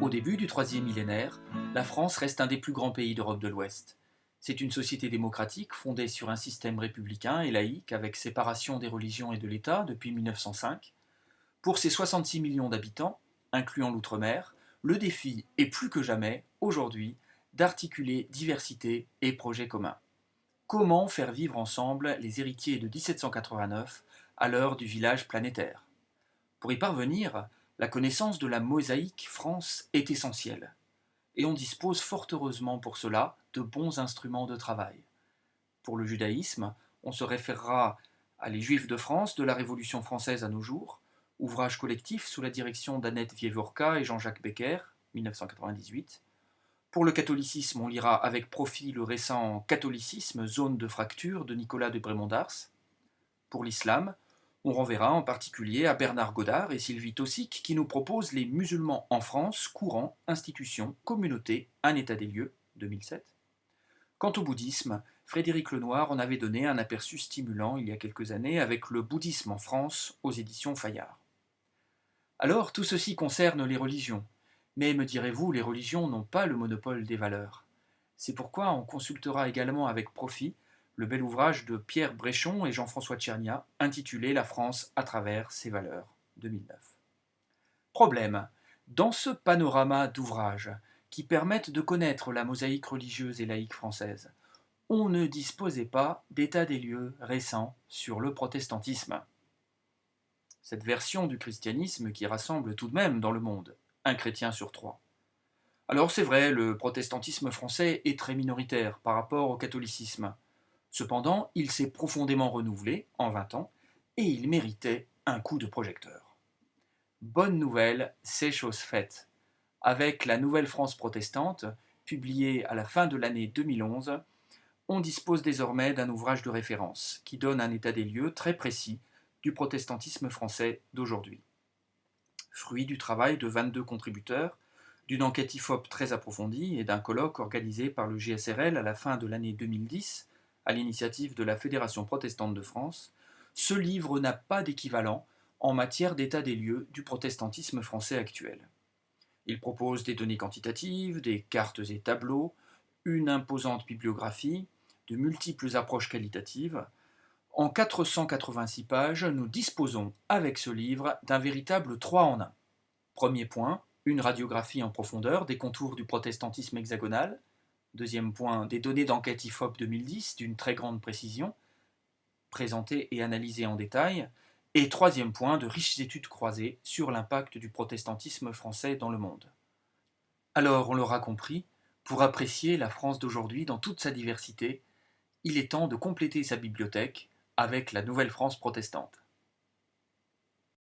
Au début du troisième millénaire, la France reste un des plus grands pays d'Europe de l'Ouest. C'est une société démocratique fondée sur un système républicain et laïque avec séparation des religions et de l'État depuis 1905. Pour ses 66 millions d'habitants, incluant l'outre-mer, le défi est plus que jamais, aujourd'hui, d'articuler diversité et projets communs. Comment faire vivre ensemble les héritiers de 1789 à l'heure du village planétaire? Pour y parvenir, la connaissance de la mosaïque France est essentielle, et on dispose fort heureusement pour cela de bons instruments de travail. Pour le judaïsme, on se référera à Les Juifs de France de la Révolution française à nos jours, ouvrage collectif sous la direction d'Annette Wieworka et Jean-Jacques Becker, 1998. Pour le catholicisme, on lira avec profit le récent Catholicisme, zone de fracture de Nicolas de Brémond d'Ars. Pour l'islam, on renverra en particulier à Bernard Godard et Sylvie Tossic qui nous proposent Les musulmans en France, courants, institutions, communautés, un état des lieux, 2007. Quant au bouddhisme, Frédéric Lenoir en avait donné un aperçu stimulant il y a quelques années avec Le bouddhisme en France aux éditions Fayard. Alors, tout ceci concerne les religions. Mais me direz-vous, les religions n'ont pas le monopole des valeurs. C'est pourquoi on consultera également avec profit le bel ouvrage de Pierre Bréchon et Jean-François Tchernia, intitulé La France à travers ses valeurs, 2009. Problème. Dans ce panorama d'ouvrages qui permettent de connaître la mosaïque religieuse et laïque française, on ne disposait pas d'état des lieux récent sur le protestantisme. Cette version du christianisme qui rassemble tout de même dans le monde un chrétien sur trois. Alors c'est vrai, le protestantisme français est très minoritaire par rapport au catholicisme. Cependant, il s'est profondément renouvelé en 20 ans et il méritait un coup de projecteur. Bonne nouvelle, c'est chose faite. Avec la Nouvelle France protestante, publiée à la fin de l'année 2011, on dispose désormais d'un ouvrage de référence qui donne un état des lieux très précis du protestantisme français d'aujourd'hui. Fruit du travail de 22 contributeurs, d'une enquête IFOP très approfondie et d'un colloque organisé par le GSRL à la fin de l'année 2010, à l'initiative de la Fédération protestante de France, ce livre n'a pas d'équivalent en matière d'état des lieux du protestantisme français actuel. Il propose des données quantitatives, des cartes et tableaux, une imposante bibliographie, de multiples approches qualitatives. En 486 pages, nous disposons, avec ce livre, d'un véritable 3 en 1. Premier point, une radiographie en profondeur des contours du protestantisme hexagonal. Deuxième point, des données d'enquête IFOP 2010 d'une très grande précision, présentées et analysées en détail. Et troisième point, de riches études croisées sur l'impact du protestantisme français dans le monde. Alors, on l'aura compris, pour apprécier la France d'aujourd'hui dans toute sa diversité, il est temps de compléter sa bibliothèque avec la Nouvelle France protestante.